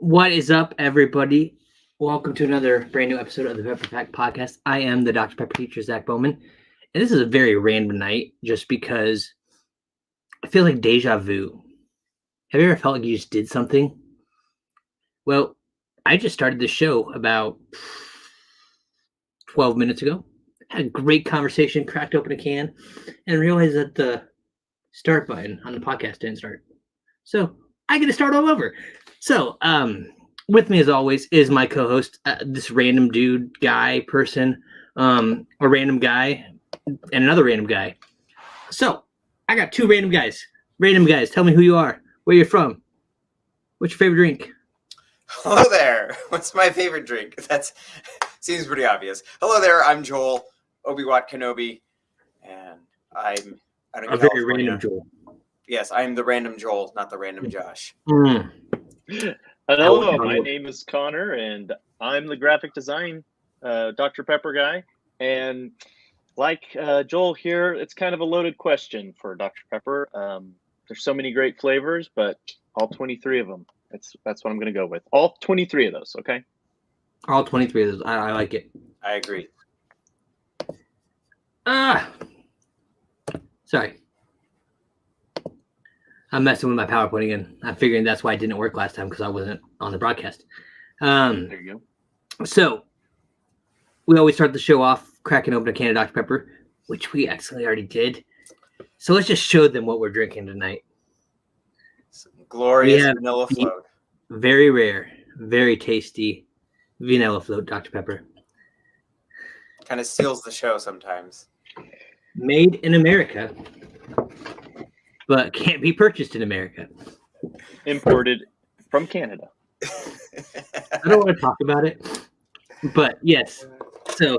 What is up, everybody? Welcome to another brand new episode of the Pepper Pack Podcast. I am the Dr. Pepper teacher, Zach Bowman, and this is a very random night just because I feel like deja vu. Have you ever felt like you just did something? Well, I just started this show about 12 minutes ago. Had a great conversation, cracked open a can, and realized that the start button on the podcast didn't start. So I get to start all over. So, with me as always is my co-host, this random dude, guy, person, a random guy, and another random guy. So, I got two random guys. Random guys, tell me who you are, where you're from, what's your favorite drink? Hello there. What's my favorite drink? That seems pretty obvious. Hello there. I'm Joel, Obi-Wan Kenobi, and I'm out in Very California. random Joel. Yes, I'm the random Joel, not the random Josh. Hello, my name is Connor, and I'm the graphic design Dr. Pepper guy. And like Joel here, it's kind of a loaded question for Dr. Pepper. There's so many great flavors, but all 23 of them. That's what I'm going to go with. All 23 of those, okay? All 23 of those. I like it. I agree. Sorry. I'm messing with my PowerPoint again. I'm figuring that's why it didn't work last time because I wasn't on the broadcast. There you go. So, we always start the show off cracking open a can of Dr. Pepper, which we actually already did. So let's just show them what we're drinking tonight. Some glorious vanilla float. Very rare, very tasty vanilla float Dr. Pepper. Kind of steals the show sometimes. Made in America, but can't be purchased in America. Imported from Canada. I don't want to talk about it, but yes. So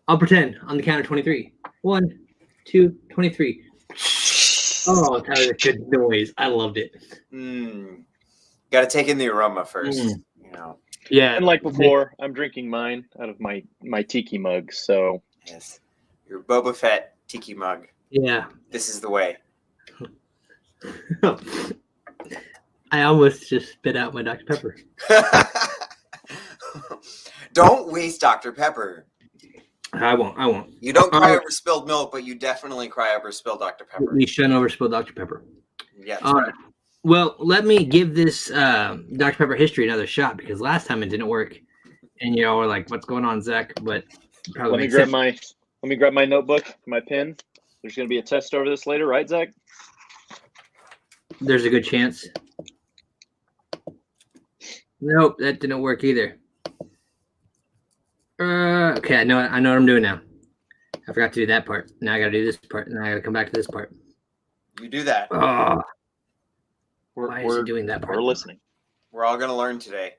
I'll pretend on the count of 23. 1, 2, 23. Oh, that was a good noise. I loved it. Got to take in the aroma first. You know. Yeah. And like before, I'm drinking mine out of my tiki mug. So yes, your Boba Fett tiki mug. Yeah. This is the way. I almost just spit out my Dr. Pepper. Don't waste Dr. Pepper. I won't. You don't cry over spilled milk, but you definitely cry over spilled Dr. Pepper. We shouldn't overspill Dr. Pepper. Yeah. All right. Well, let me give this Dr. Pepper history another shot because last time it didn't work, and you all were like, "What's going on, Zach?" But let me grab my notebook, my pen. There's going to be a test over this later, right, Zach? There's a good chance. Nope, that didn't work either. Okay, I know what I'm doing now. I forgot to do that part. Now I got to do this part. Now I got to come back to this part. You do that. Oh. Why is he doing that part? We're listening. We're all going to learn today,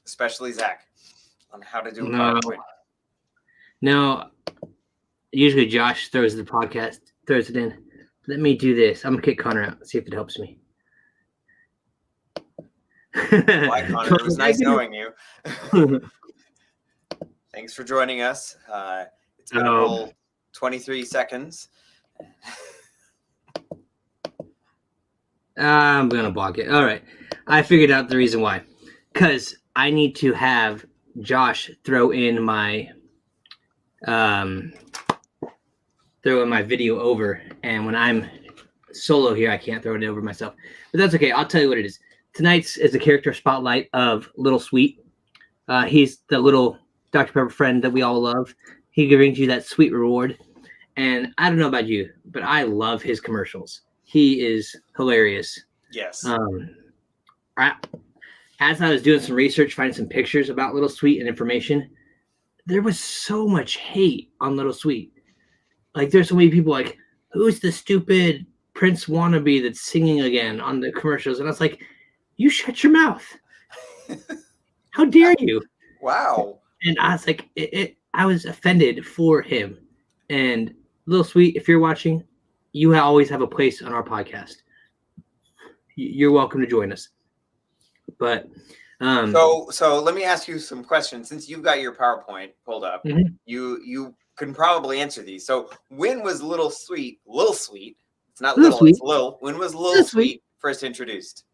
especially Zach, on how to do a PowerPoint. No, usually Josh throws it in. Let me do this. I'm going to kick Connor out, see if it helps me. Why, Connor? It was nice knowing you. Thanks for joining us. It's been a whole 23 seconds. I'm going to block it. All right. I figured out the reason why. Because I need to have Josh throw in my video over. And when I'm solo here, I can't throw it over myself. But that's okay. I'll tell you what it is. Tonight's is a character spotlight of Little Sweet. He's the little Dr. Pepper friend that we all love. He brings you that sweet reward. And I don't know about you, but I love his commercials. He is hilarious. Yes. As I was doing some research, finding some pictures about Little Sweet and information, there was so much hate on Little Sweet. Like, there's so many people like, who's the stupid Prince wannabe that's singing again on the commercials? And I was like, you shut your mouth. How dare you? Wow. And I was like, I was offended for him. And Little Sweet, if you're watching, you always have a place on our podcast. You're welcome to join us. But so let me ask you some questions. Since you've got your PowerPoint pulled up, Mhm. you can probably answer these. So when was Little Sweet? It's not Little little, Sweet. it's Lil. When was Little Little Sweet. Sweet first introduced?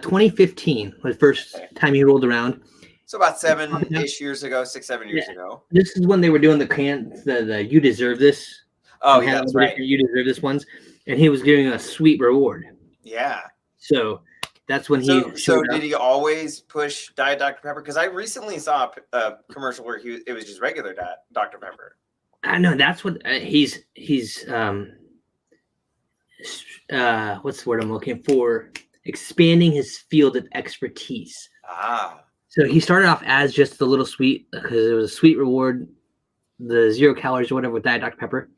2015 was the first time he rolled around. So about 7-ish years ago, 6-7 years ago. This is when they were doing the You Deserve This. Oh, and yeah, had that's all the right. different You Deserve This ones, and he was giving a sweet reward. Yeah. So that's when he So showed did up. he always push Diet Dr. Pepper? Because I recently saw a commercial where it was just regular Dr. Pepper. I know that's what he's what's the word I'm looking for? Expanding his field of expertise. Ah. So he started off as just the Little Sweet because it was a sweet reward, the 0 calories or whatever with Diet Dr. Pepper.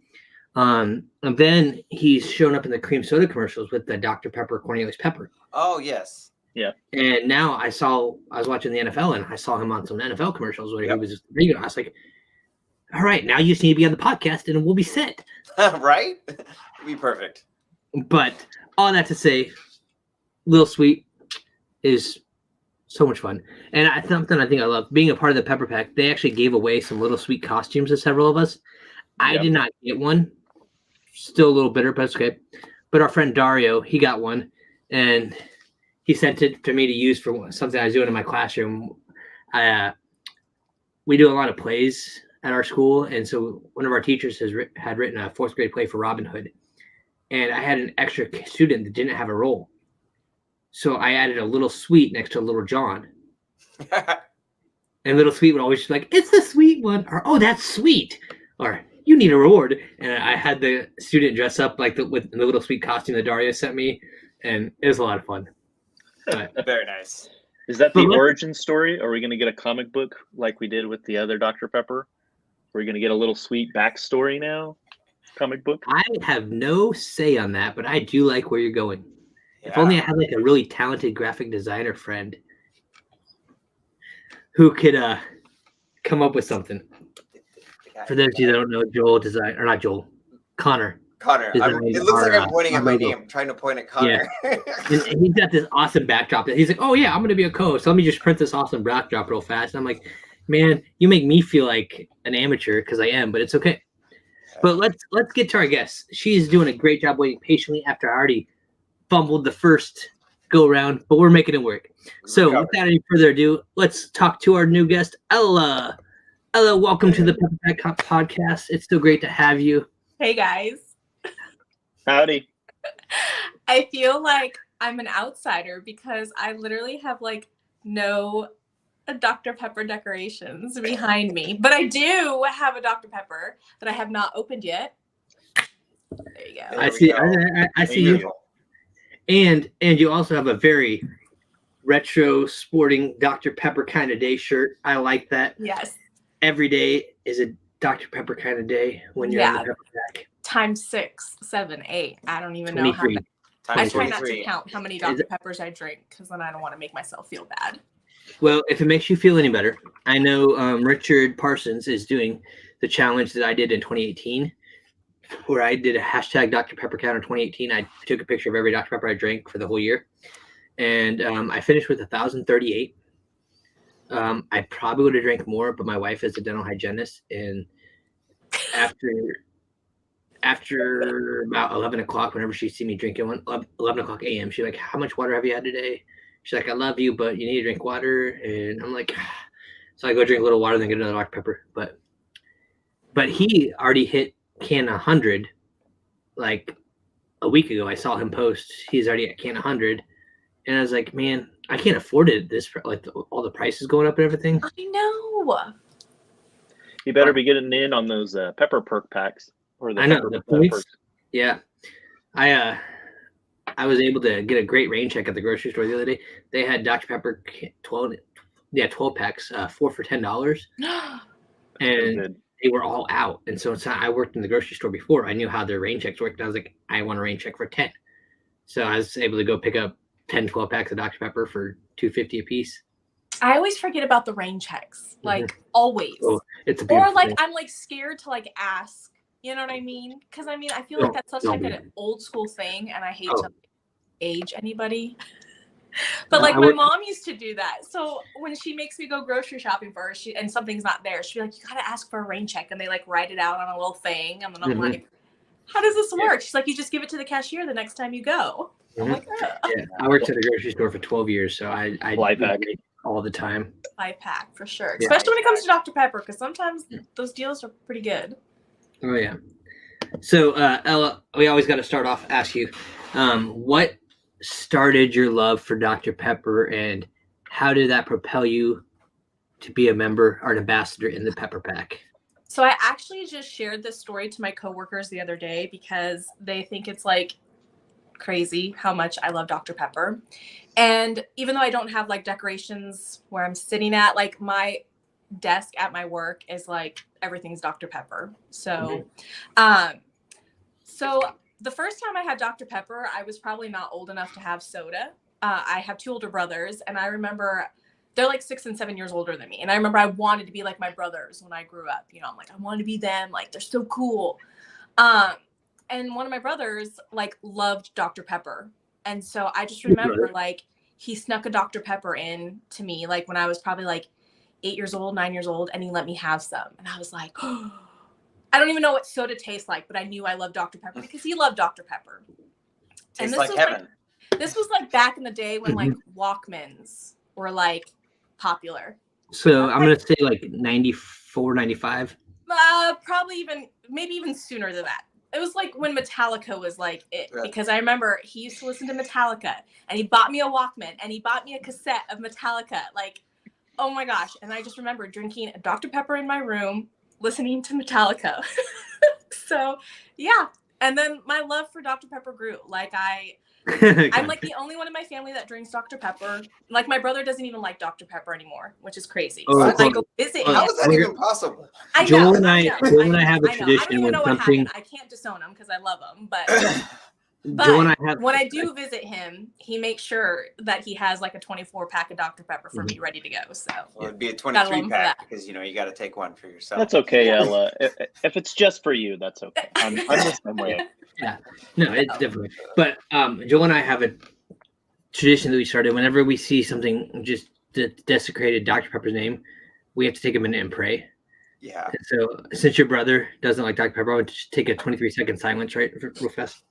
And then he's shown up in the cream soda commercials with the Dr. Pepper Cornelius Pepper. Oh, yes. Yeah. And now I was watching the NFL and I saw him on some NFL commercials where Yep. he was regular. I was like, all right, now you just need to be on the podcast and we'll be set. Right? It'd be perfect. But all that to say, Little Sweet is so much fun. And something I think I love being a part of the Pepper Pack. They actually gave away some Little Sweet costumes to several of us. I Yep. did not get one. Still a little bitter, but it's okay. But our friend Dario, he got one, and he sent it to me to use for something I was doing in my classroom. We do a lot of plays at our school, and so one of our teachers had written a 4th grade play for Robin Hood, and I had an extra student that didn't have a role, so I added a Little Sweet next to Little John, and Little Sweet would always be like, "It's the sweet one," or "Oh, that's sweet," or "You need a reward." And I had the student dress up like with the Little Sweet costume that Dario sent me, and it was a lot of fun. Very nice. Is that the origin story? Are we going to get a comic book like we did with the other Dr. Pepper? Are we going to get a Little Sweet backstory now? Comic book? I have no say on that, but I do like where you're going. Yeah. If only I had like a really talented graphic designer friend who could come up with something. For those of you that don't know, Connor. Connor. It looks like I'm pointing at my name. I'm trying to point at Connor. Yeah. and he's got this awesome backdrop that he's like, "Oh yeah, I'm gonna be a co-host. Let me just print this awesome backdrop real fast." And I'm like, "Man, you make me feel like an amateur because I am, but it's okay." But let's get to our guest. She's doing a great job waiting patiently after I already fumbled the first go around, but we're making it work. So without any further ado, let's talk to our new guest, Ella. Ella, welcome to the Pepper Pack podcast. It's so great to have you. Hey guys. Howdy. I feel like I'm an outsider because I literally have like no Dr. Pepper decorations behind me, but I do have a Dr. Pepper that I have not opened yet. There you go. I see you. And you also have a very retro sporting Dr. Pepper kind of day shirt. I like that. Yes. Every day is a Dr. Pepper kind of day when you're in the Pepper Pack. Times 6, 7, 8. I don't even know how. I try not to count how many Dr. Peppers I drink because then I don't want to make myself feel bad. Well, if it makes you feel any better, I know Richard Parsons is doing the challenge that I did in 2018, where I did a hashtag Dr. Pepper count in 2018. I took a picture of every Dr. Pepper I drank for the whole year, and I finished with 1,038. I probably would have drank more, but my wife is a dental hygienist, and after about 11 o'clock, whenever she see me drinking 11 o'clock a.m., she's like, "How much water have you had today?" She's like, "I love you, but you need to drink water." And I'm like, so I go drink a little water, then get another Dr. Pepper. But he already hit can 100 like a week ago. I saw him post. He's already at can 100. And I was like, man, I can't afford it. All the prices going up and everything. I know. You better be getting in on those Pepper Perk packs. I know the points. Yeah, I was able to get a great rain check at the grocery store the other day. They had Dr. Pepper 12 packs, 4 for $10, and they were all out. And so I worked in the grocery store before. I knew how their rain checks worked. I was like, I want a rain check for 10. So I was able to go pick up 10, 12 packs of Dr. Pepper for $2.50 a piece. I always forget about the rain checks, like always. Oh, it's a or like thing. I'm like scared to like ask, You know what I mean? Because I mean, I feel like that's such like an old school thing, and I hate to age anybody. But like my mom used to do that. So when she makes me go grocery shopping for her, and something's not there, she'd be like, "You gotta ask for a rain check," and they like write it out on a little thing, and then I'm like, "How does this work?" She's like, "You just give it to the cashier the next time you go." I'm like, yeah, I worked at a grocery store for 12 years, so I Life hack all the time. Life hack for sure, especially when it comes to Dr. Pepper, because sometimes those deals are pretty good. Oh yeah. So Ella, we always got to start off ask you, what started your love for Dr. Pepper, and how did that propel you to be a member or an ambassador in the Pepper Pack? So I actually just shared this story to my coworkers the other day because they think it's like crazy how much I love Dr. Pepper. And even though I don't have like decorations where I'm sitting at, like my desk at my work is like everything's Dr. Pepper. So so the first time I had Dr. Pepper, I was probably not old enough to have soda. I have two older brothers, and I remember they're like 6 and 7 years older than me. And I remember I wanted to be like my brothers when I grew up. You know, I'm like, I want to be them. Like, they're so cool. And one of my brothers like loved Dr. Pepper. And so I just remember like he snuck a Dr. Pepper in to me, like when I was probably like 8 years old, 9 years old, and he let me have some. And I was like, oh, I don't even know what soda tastes like, but I knew I loved Dr. Pepper because he loved Dr. Pepper. Tastes like heaven. This was like back in the day when like Walkmans were like popular. So I'm going to say like 94, 95. Probably maybe even sooner than that. It was like when Metallica was like it, because I remember he used to listen to Metallica, and he bought me a Walkman, and he bought me a cassette of Metallica. Like, oh my gosh. And I just remember drinking Dr. Pepper in my room, listening to Metallica. So yeah. And then my love for Dr. Pepper grew. Like I'm like the only one in my family that drinks Dr. Pepper. Like my brother doesn't even like Dr. Pepper anymore, which is crazy. So I go visit him. How is that even possible? Joel and I have a tradition. I don't even know what happened. I can't disown him because I love him, but when I do visit him, he makes sure that he has like a 24 pack of Dr. Pepper for me ready to go. So it'd be a 23 pack because you got to take one for yourself. That's okay, Ella. If it's just for you, that's okay. I'm the same way. Yeah, no, it's different. But Joel and I have a tradition that we started. Whenever we see something just desecrated Dr. Pepper's name, we have to take a minute and pray. Yeah. And so since your brother doesn't like Dr. Pepper, I would just take a 23-second silence, right, real fast.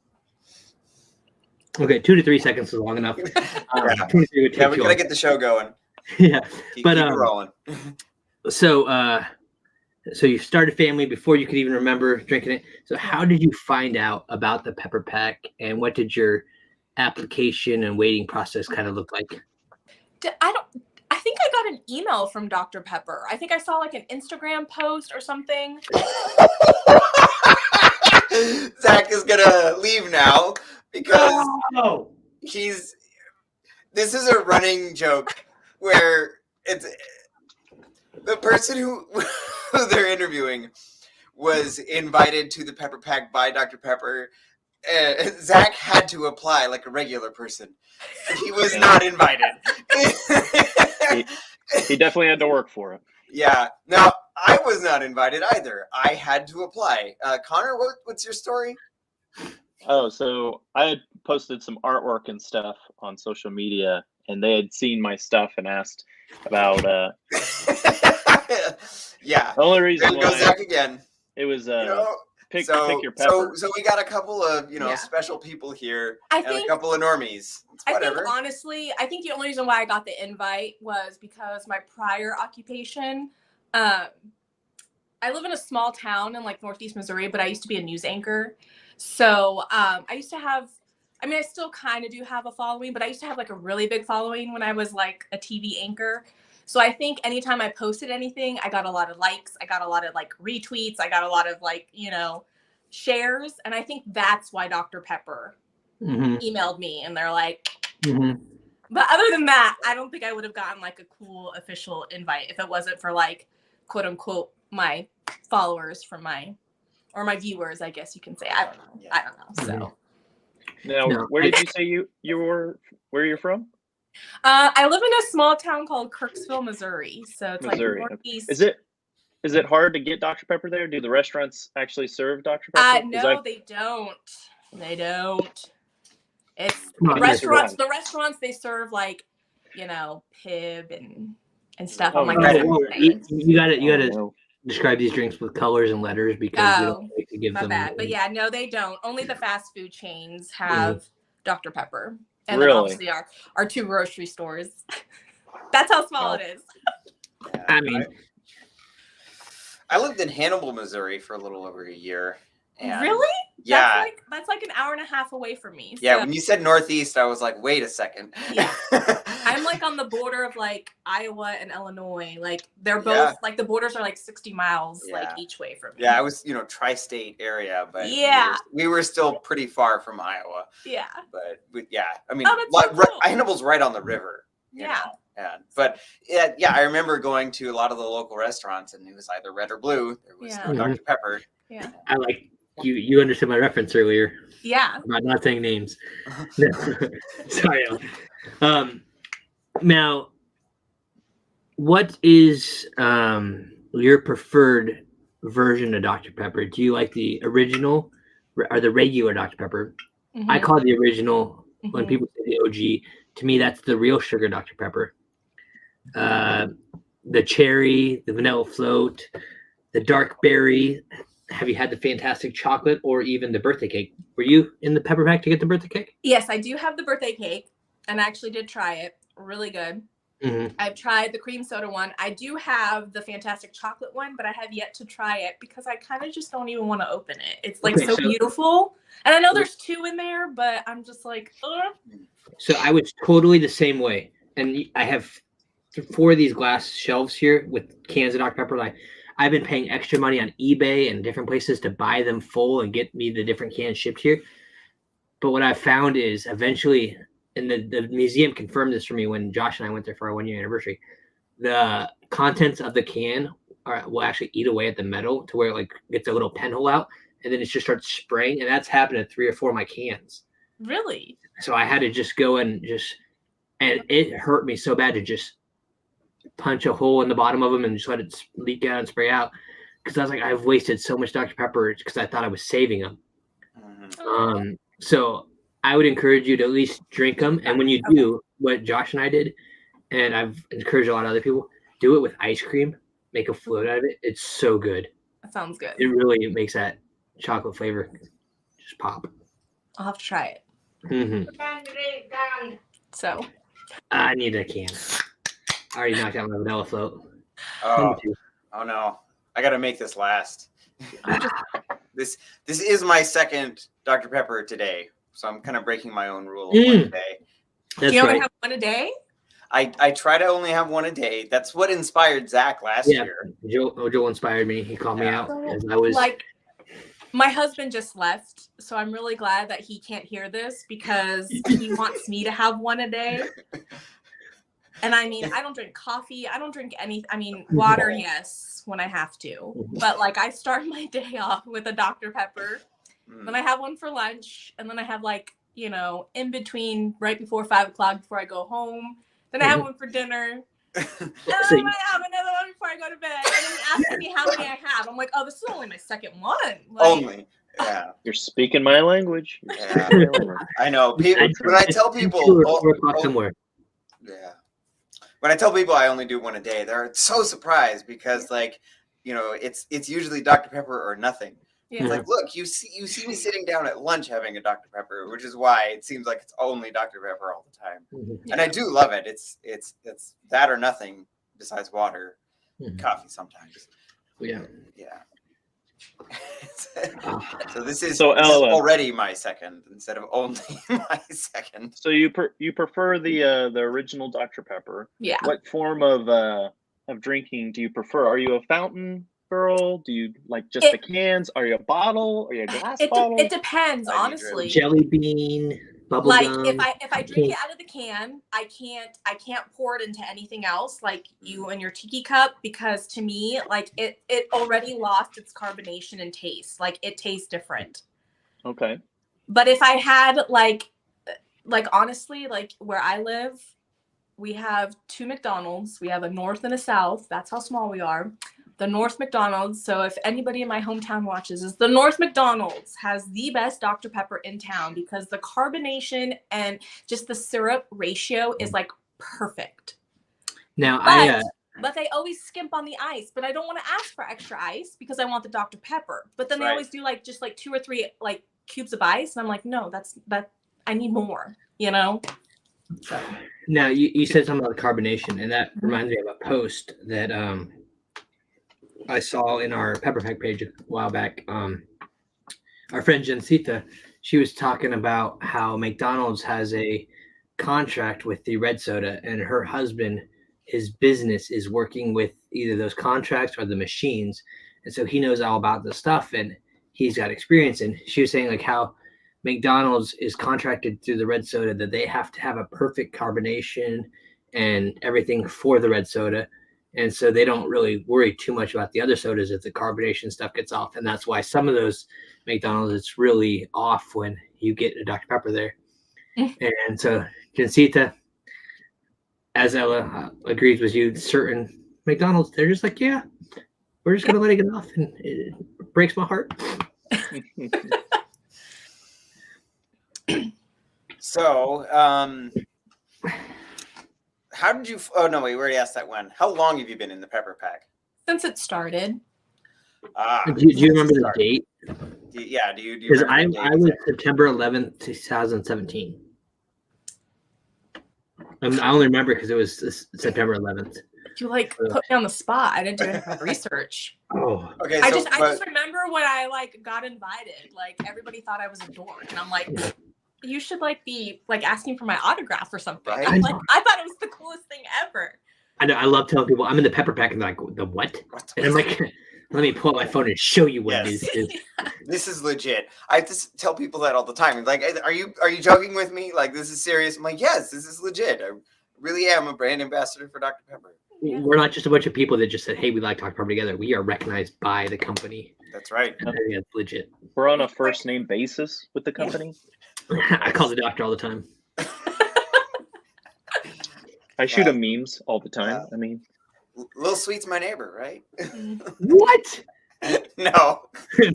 Okay, 2 to 3 seconds is long enough. 23 would take we gotta get the show going. Yeah, keep it rolling. So you started family before you could even remember drinking it. So how did you find out about the Pepper Pack, and what did your application and waiting process kind of look like? I think I got an email from Dr. Pepper. I think I saw like an Instagram post or something. Zach is gonna leave now because this is a running joke where it's the person who they're interviewing was invited to the Pepper Pack by Dr. Pepper. Zach had to apply like a regular person. He was not invited. he definitely had to work for it. Yeah. Now, I was not invited either. I had to apply. Connor, what's your story? Oh, so I had posted some artwork and stuff on social media, and they had seen my stuff and asked about yeah. The only reason why Zach again. It was pick your pepper. So we got a couple of special people here and a couple of normies. I think honestly, the only reason why I got the invite was because my prior occupation. I live in a small town in like Northeast Missouri, but I used to be a news anchor. So I used to have. I mean, I still kind of do have a following, but I used to have like a really big following when I was like a TV anchor. So I think anytime I posted anything, I got a lot of likes. I got a lot of like retweets. I got a lot of like, shares. And I think that's why Dr. Pepper emailed me, and they're like, but other than that, I don't think I would have gotten like a cool official invite if it wasn't for like, quote unquote, my followers from my viewers, I guess you can say. I don't know. Yeah. I don't know. So. Now, where did you say you were? Where you're from? I live in a small town called Kirksville, Missouri. So it's Missouri. Like northeast. Is it Is it hard to get Dr. Pepper there? Do the restaurants actually serve Dr. Pepper? 'Cause No, they don't. They don't. It's Come on, restaurants. The restaurants, they serve like, Pib and stuff. Oh I'm like, my that's God. you insane. gotta no. describe these drinks with colors and letters because we don't like to give My them. bad. But yeah, no, they don't. Only the fast food chains have Dr. Pepper. And then Really? obviously our two grocery stores. That's how small it is. Yeah, I mean, I lived in Hannibal, Missouri for a little over a year. And Really? Yeah. That's like an hour and a half away from me. Yeah, So when you said Northeast, I was like, wait a second. Yeah. I'm like on the border of like Iowa and Illinois. Like they're both Yeah. like the borders are like 60 miles like Yeah. each way from me. Yeah, I was, tri-state area, but Yeah. we were still pretty far from Iowa. Yeah. But I mean, Oh, that's so cool. Hannibal's right on the river. you Yeah. know, But I remember going to a lot of the local restaurants, and it was either red or blue. There was Yeah. no Dr. Pepper. Yeah. I like you understood my reference earlier Yeah. about not saying names. No. Sorry. Now, what is your preferred version of Dr. Pepper? Do you like the original or the regular Dr. Pepper? Mhm. I call it the original. When Mhm. people say the OG, to me, that's the real sugar Dr. Pepper. The cherry, the vanilla float, the dark berry. Have you had the fantastic chocolate or even the birthday cake? Were you in the pepper pack to get the birthday cake? Yes, I do have the birthday cake, and I actually did try it. Really good. Mm-hmm. I've tried the cream soda one. I do have the fantastic chocolate one, but I have yet to try it because I kind of just don't even want to open it. It's like Okay, so so- beautiful. And I know there's 2 in there, but I'm just like, ugh. So I was totally the same way. And I have 4 of these glass shelves here with cans of Dr. Pepper. I've been paying extra money on eBay and different places to buy them full and get me the different cans shipped here. But what I've found is eventually, and the museum confirmed this for me when Josh and I went there for our 1-year anniversary, the contents of the can will actually eat away at the metal to where it gets a little pinhole out, and then it just starts spraying. And that's happened to 3 or 4 of my cans. Really? So I had to just go and it hurt me so bad to just punch a hole in the bottom of them and just let it leak out and spray out. Because I was like, I've wasted so much Dr. Pepper because I thought I was saving them. Mhm. So I would encourage you to at least drink them. And when you do what Josh and I did, and I've encouraged a lot of other people, do it with ice cream, make a float out of it. It's so good. That sounds good. It really makes that chocolate flavor just pop. I'll have to try it. Mm-hmm. So I need a can. I already knocked out my vanilla float. Oh no. I got to make this last. This is my second Dr. Pepper today. So I'm kind of breaking my own rule of one a day. That's do you only right. have one a day? I try to only have one a day. That's what inspired Zach last year. Joel inspired me. He called me Yeah. out as I was My husband just left, so I'm really glad that he can't hear this because he wants me to have one a day. And I mean, I don't drink coffee. I don't drink any. I mean, water, yes, when I have to. But I start my day off with a Dr. Pepper. Then I have one for lunch, and then I have in between, right before 5 o'clock before I go home. Then I have one for dinner. And then I have another one before I go to bed. And then he asks me how many I have. I'm like, oh, this is only my second one. Only. Yeah. You're speaking my language. Yeah. I know. When I tell people, somewhere. Yeah. When I tell people I only do one a day, they're so surprised because it's usually Dr. Pepper or nothing. Yeah. It's like, look, you see me sitting down at lunch having a Dr. Pepper, which is why it seems like it's only Dr. Pepper all the time. Mm-hmm. And I do love it. It's that or nothing besides water, coffee sometimes. Yeah. Yeah. So this is Ella, already my second instead of only my second. So you prefer the original Dr. Pepper? Yeah. What form of drinking do you prefer? Are you a fountain girl? Do you like just the cans? Are you a bottle? Are you a glass bottle? It depends, honestly. Jelly bean, bubble gum. if I drink it out of the can, I can't pour it into anything else like you and your tiki cup because to me it already lost its carbonation and taste. It tastes different. Okay. But if I had honestly where I live, we have 2 McDonald's. We have a north and a south. That's how small we are. the North McDonald's. So if anybody in my hometown watches, is the North McDonald's has the best Dr. Pepper in town because the carbonation and just the syrup ratio is like perfect. Now, But they always skimp on the ice. But I don't want to ask for extra ice because I want the Dr. Pepper. But then they always do like just like 2 or 3 like cubes of ice, and I'm like, no, that I need more, you know. So. Now you said something about the carbonation, and that reminds me of a post that I saw in our Pepper Pack page a while back. Our friend Jancita, she was talking about how McDonald's has a contract with the red soda, and her husband, his business is working with either those contracts or the machines, and so he knows all about the stuff and he's got experience. And she was saying like how McDonald's is contracted through the red soda that they have to have a perfect carbonation and everything for the red soda. And so they don't really worry too much about the other sodas if the carbonation stuff gets off. And that's why some of those McDonald's, it's really off when you get a Dr. Pepper there. And so Jancita, as Ella agrees with you, certain McDonald's, they're just like, yeah, we're just going to let it get off. And it breaks my heart. So, how did you? Oh no, we already asked that one. How long have you been in the Pepper Pack? Since it started. Do you remember the date? Do you? Because I was September 11th, 2017. I only remember because it was September 11th. You like put me on the spot. I didn't do any research. Oh, okay. I just remember when I like got invited. Like everybody thought I was a dork, and I'm like, you should like be like asking for my autograph or something. Right? I thought it was the coolest thing ever. I know. I love telling people I'm in the Pepper Pack, and they're like, the what? And I'm like, let me pull out my phone and show you what it is. This is legit. I just tell people that all the time. Like, are you joking with me? Like, this is serious? I'm like, yes, this is legit. I really am a brand ambassador for Dr. Pepper. Yeah. We're not just a bunch of people that just said, hey, we like Dr. Pepper together. We are recognized by the company. That's right. Yeah, it's legit. We're on a first name basis with the company. I call the doctor all the time. I shoot him memes all the time. I mean, Little Sweet's my neighbor, right? What? No.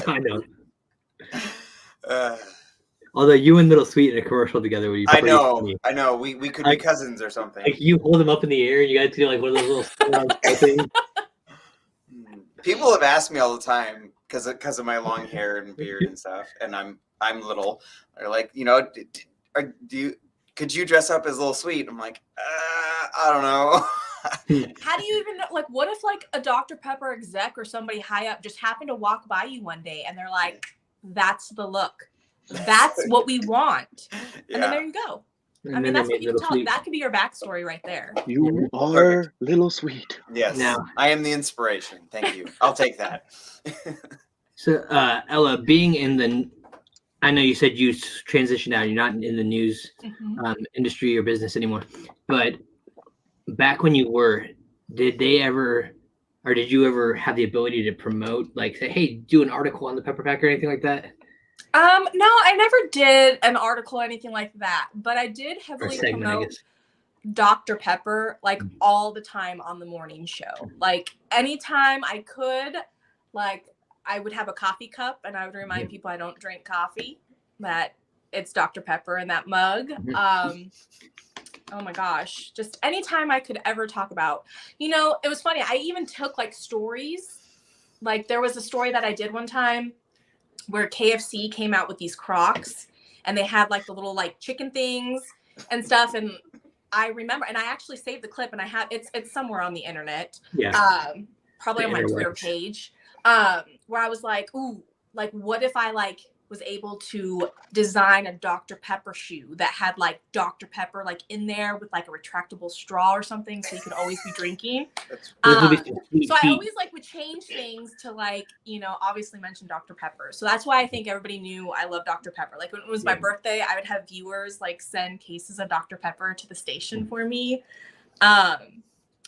I know. Although you and Little Sweet in a commercial together would be I pretty funny. know. We could be cousins or something. Like you hold them up in the air and you guys do like one of those little things. People have asked me all the time because of my long hair and beard and stuff, and I'm little. They're like, could you dress up as Little Sweet? I'm like, I don't know. How do you even know? Like, what if like a Dr. Pepper exec or somebody high up just happened to walk by you one day and they're like, "That's the look. That's what we want." And then there you go. And I mean, that's what you can tell. Sweet. That could be your backstory right there. you are Little Sweet. Yes, Now- I am the inspiration. Thank you. I'll take that. So, Ella, being in the, I know you said you transitioned out. You're not in the news industry or business anymore. But back when you were, did you ever have the ability to promote, like say, hey, do an article on the Pepper Pack or anything like that? No, I never did an article or anything like that, but I did heavily promote Dr. Pepper like all the time on the morning show. Like anytime I could, like I would have a coffee cup and I would remind people I don't drink coffee, that it's Dr. Pepper in that mug. Oh my gosh, just anytime I could ever talk about, it was funny. I even took like stories. Like there was a story that I did one time where KFC came out with these Crocs and they had like the little like chicken things and stuff. And I remember, and I actually saved the clip and I have, it's somewhere on the internet. Yeah. Probably on my Twitter page, where I was like, ooh, like what if I like was able to design a Dr. Pepper shoe that had like Dr. Pepper like in there with like a retractable straw or something so you could always be drinking. So I always like would change things to like, obviously mention Dr. Pepper. So that's why I think everybody knew I love Dr. Pepper. Like when it was my birthday, I would have viewers like send cases of Dr. Pepper to the station for me.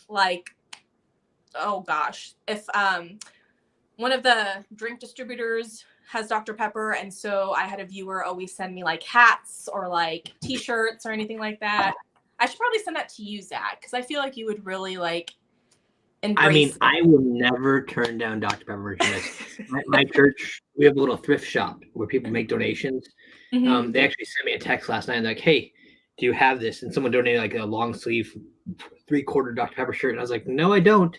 Like, oh gosh, if one of the drink distributors has Dr. Pepper, and so I had a viewer always send me like hats or like t-shirts or anything like that. I should probably send that to you, Zach, because I feel like you would really like embrace it. I will never turn down Dr. Pepper merchandise. My church, we have a little thrift shop where people make donations. Mhm. They actually sent me a text last night like, "Hey, do you have this?" And someone donated like a long sleeve 3/4 Dr. Pepper shirt. And I was like, "No, I don't."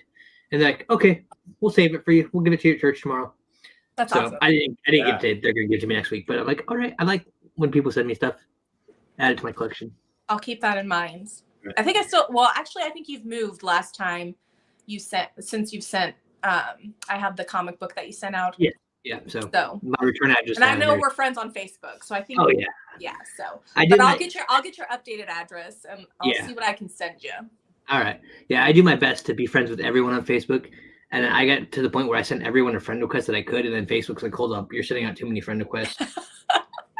And they're like, "Okay, we'll save it for you. We'll give it to your church tomorrow." That's So awesome. I didn't Yeah. give it to. They're gonna give it to me next week. But I'm like, all right. I like when people send me stuff. Add it to my collection. I'll keep that in mind. Right. I think I think you've moved last time since you've sent, I have the comic book that you sent out. Yeah. So So, my return address. and I know we're friends on Facebook, so I think, Oh yeah. yeah, so, I but did. I'll get your updated address and I'll Yeah. see what I can send you. All right. Yeah, I do my best to be friends with everyone on Facebook. And I got to the point where I sent everyone a friend request that I could, and then Facebook's like, "Hold up, you're sending out too many friend requests."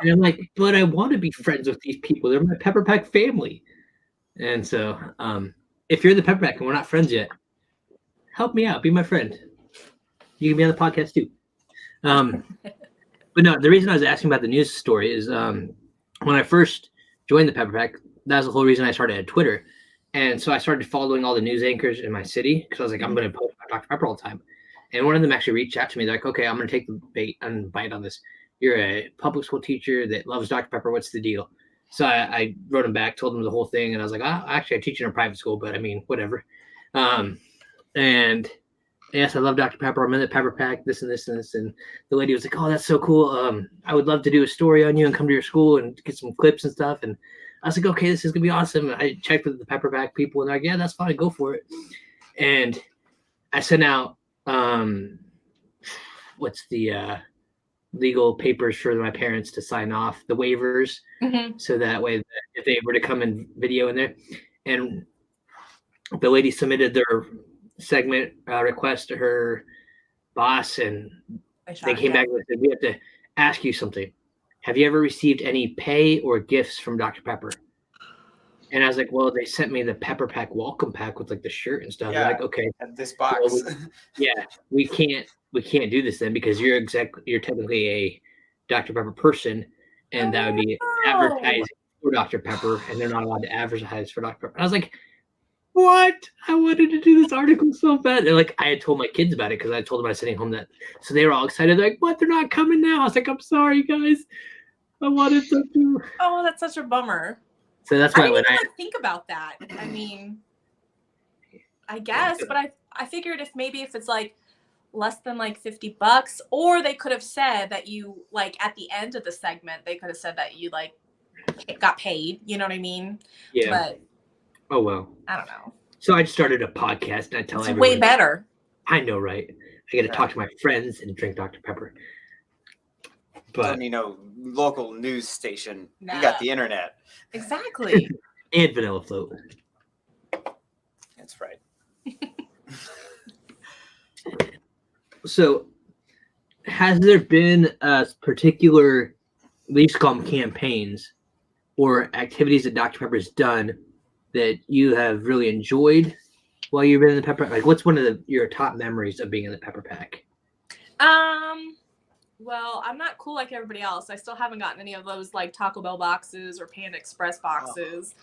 And I'm like, "But I want to be friends with these people. They're my Pepper Pack family." And so, if you're in the Pepper Pack and we're not friends yet, help me out. Be my friend. You can be on the podcast too. But no, the reason I was asking about the news story is when I first joined the Pepper Pack, that was the whole reason I started at Twitter. And so I started following all the news anchors in my city because I was like, I'm going to post about Dr. Pepper all the time. And one of them actually reached out to me. They're like, okay, I'm going to take the bait and bite on this. You're a public school teacher that loves Dr. Pepper. What's the deal? So I wrote him back, told him the whole thing. And I was like, actually, I teach in a private school, but I mean, whatever. And yes, I love Dr. Pepper. I'm in the Pepper Pack, this and this and this. And the lady was like, oh, that's so cool. I would love to do a story on you and come to your school and get some clips and stuff. And I was like, okay, this is going to be awesome. And I checked with the Pepper Pack people and they're like, yeah, that's fine. Go for it. And I sent out, what's the legal papers for my parents to sign off, the waivers. Mhm. So that way, if they were to come in video in there. And the lady submitted their segment request to her boss, and they came back and said, we have to ask you something. Have you ever received any pay or gifts from Dr. Pepper? And I was like, well, they sent me the Pepper Pack welcome pack with like the shirt and stuff. Yeah. Like, okay, At this box. yeah, we can't do this then because you're technically a Dr. Pepper person, and that would be advertising for Dr. Pepper, and they're not allowed to advertise for Dr. Pepper. I was like, what? I wanted to do this article so bad. And like I had told my kids about it because I told them I was sitting home that, so they were all excited. They're like, what? They're not coming now. I was like, I'm sorry, guys. I wanted them to. Oh, that's such a bummer. So that's I why didn't when even think about that. I mean, I guess, but I figured if it's like less than like $50, or they could have said that you like at the end of the segment, they could have said that you like got paid. You know what I mean? Yeah. But oh well. I don't know. So I started a podcast and I tell It's everyone. way better. I know, right? I get to talk to my friends and drink Dr. Pepper. But local news station. No. You got the internet. Exactly. and Vanilla Float. That's right. So, has there been a particular, we used to call them campaigns, or activities that Dr. Pepper's done that you have really enjoyed while you've been in the Pepper Pack? Like, what's one of your top memories of being in the Pepper Pack? Well, I'm not cool like everybody else. I still haven't gotten any of those like Taco Bell boxes or Panda Express boxes.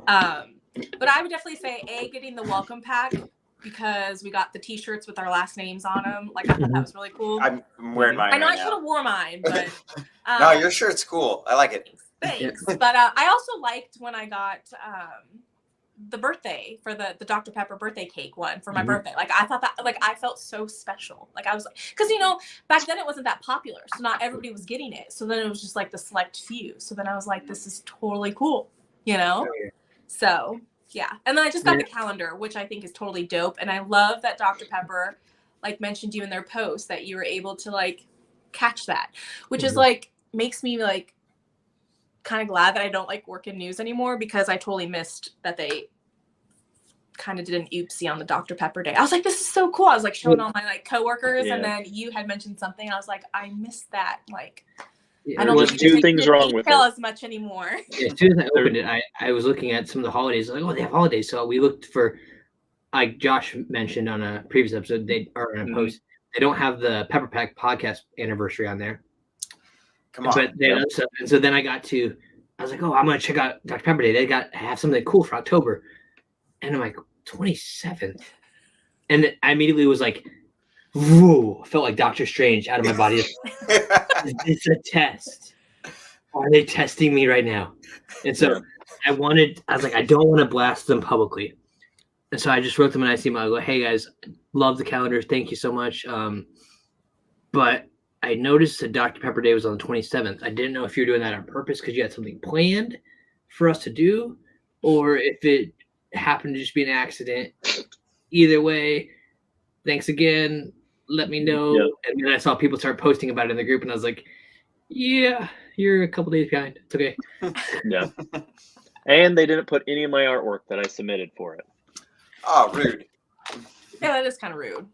But I would definitely say getting the welcome pack, because we got the t-shirts with our last names on them. Like, I thought that was really cool. I'm wearing mine. I know right I should now. have wore mine, but No, your shirt's cool. I like it. Thanks. But I also liked when I got the birthday for the Dr. Pepper birthday cake one for my birthday. Like, I thought that, like, I felt so special. Like, I was like, because back then it wasn't that popular, so not everybody was getting it. So then it was just like the select few. So then I was like, this is totally cool, So yeah, and then I just got the calendar, which I think is totally dope. And I love that Dr. Pepper like mentioned you in their post that you were able to like catch that, which is like makes me like kind of glad that I don't like work in news anymore, because I totally missed that they kind of did an oopsie on the Dr. Pepper day. I was like, this is so cool. I was like showing all my like coworkers, and then you had mentioned something. I was like, I missed that. Like, I don't think two things wrong with it as much anymore. Yeah, as soon as I opened it, I was looking at some of the holidays. Like, oh, they have holidays. So we looked for, like Josh mentioned on a previous episode, they are in a post. They don't have the Pepper Pack podcast anniversary on there. Come on. But they have stuff. And so then I was like, oh, I'm going to check out Dr. Pepper Day. They have something cool for October. And I'm like, 27th? And I immediately was like, whoa, I felt like Doctor Strange out of my body. Is this a test? Are they testing me right now? And so I was like, I don't want to blast them publicly. And so I just wrote them an nice email. I go, hey guys, love the calendar. Thank you so much. But I noticed that Dr. Pepper Day was on the 27th. I didn't know if you were doing that on purpose because you had something planned for us to do, or if it happened to just be an accident. Either way, thanks again. Let me know. Yep. And then I saw people start posting about it in the group, and I was like, yeah, you're a couple days behind. It's okay. Yeah. And they didn't put any of my artwork that I submitted for it. Oh, rude. Yeah, that is kind of rude.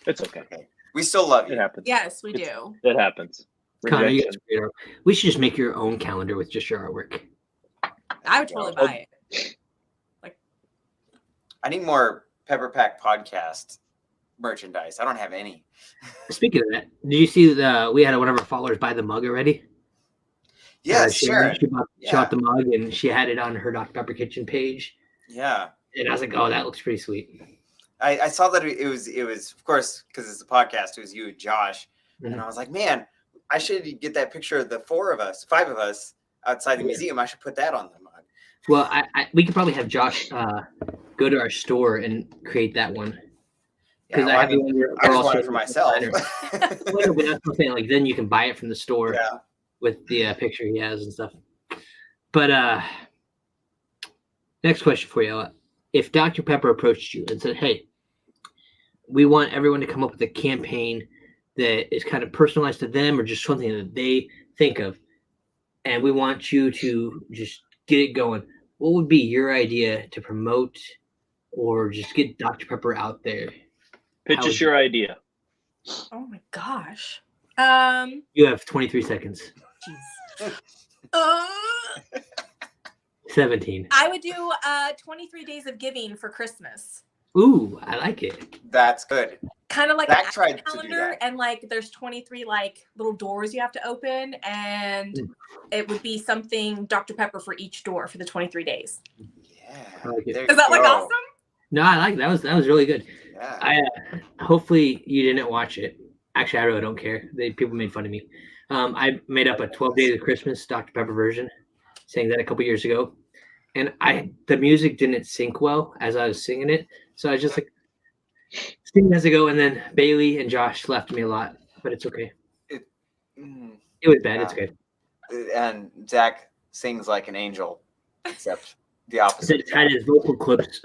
It's okay. We still love It you. happens. Yes, we do. It happens. Connor, you Rejection. guys are great art. We should just make your own calendar with just your artwork. I would totally buy it. I need more Pepper Pack podcast merchandise. I don't have any. Speaking of that, did you see we had one of our followers buy the mug already? Yes, She sure. bought the mug and she had it on her Dr. Pepper Kitchen page. Yeah. And I was like, oh, that looks pretty sweet. I saw that it was of course, because it's a podcast, it was you and Josh. Mhm. And I was like, man, I should get that picture of the five of us outside the Yeah. museum. I should put that on the mug. Well, we could probably have Josh go to our store and create that one. Yeah, Because well, I mean, I just want it also for myself. Well, no, but that's what I'm saying. Like, then you can buy it from the store Yeah. with the picture he has and stuff. But next question for you. If Dr. Pepper approached you and said, hey, we want everyone to come up with a campaign that is kind of personalized to them or just something that they think of, and we want you to just get it going, what would be your idea to promote or just get Dr. Pepper out there? Pitch us your idea. Oh my gosh. You have 23 seconds. Jeez. 17. I would do 23 days of giving for Christmas. Ooh, I like it. That's good. Kind of like Zach an tried advent to do calendar, that. and like there's 23 like little doors you have to open, and it would be something Dr. Pepper for each door for the 23 days. Yeah. I like it. There Is that you like go. awesome? No, I like it. That was really good. Yeah. I hopefully you didn't watch it. Actually, I really don't care. People made fun of me. I made up a 12 Days of Christmas Dr. Pepper version, sang that a couple years ago, and the music didn't sync well as I was singing it, so I was just like singing as I go. And then Bailey and Josh left me a lot, but it's okay. Mm. It was bad. Yeah. It's okay. And Zach sings like an angel, except the It opposite. had his vocal cords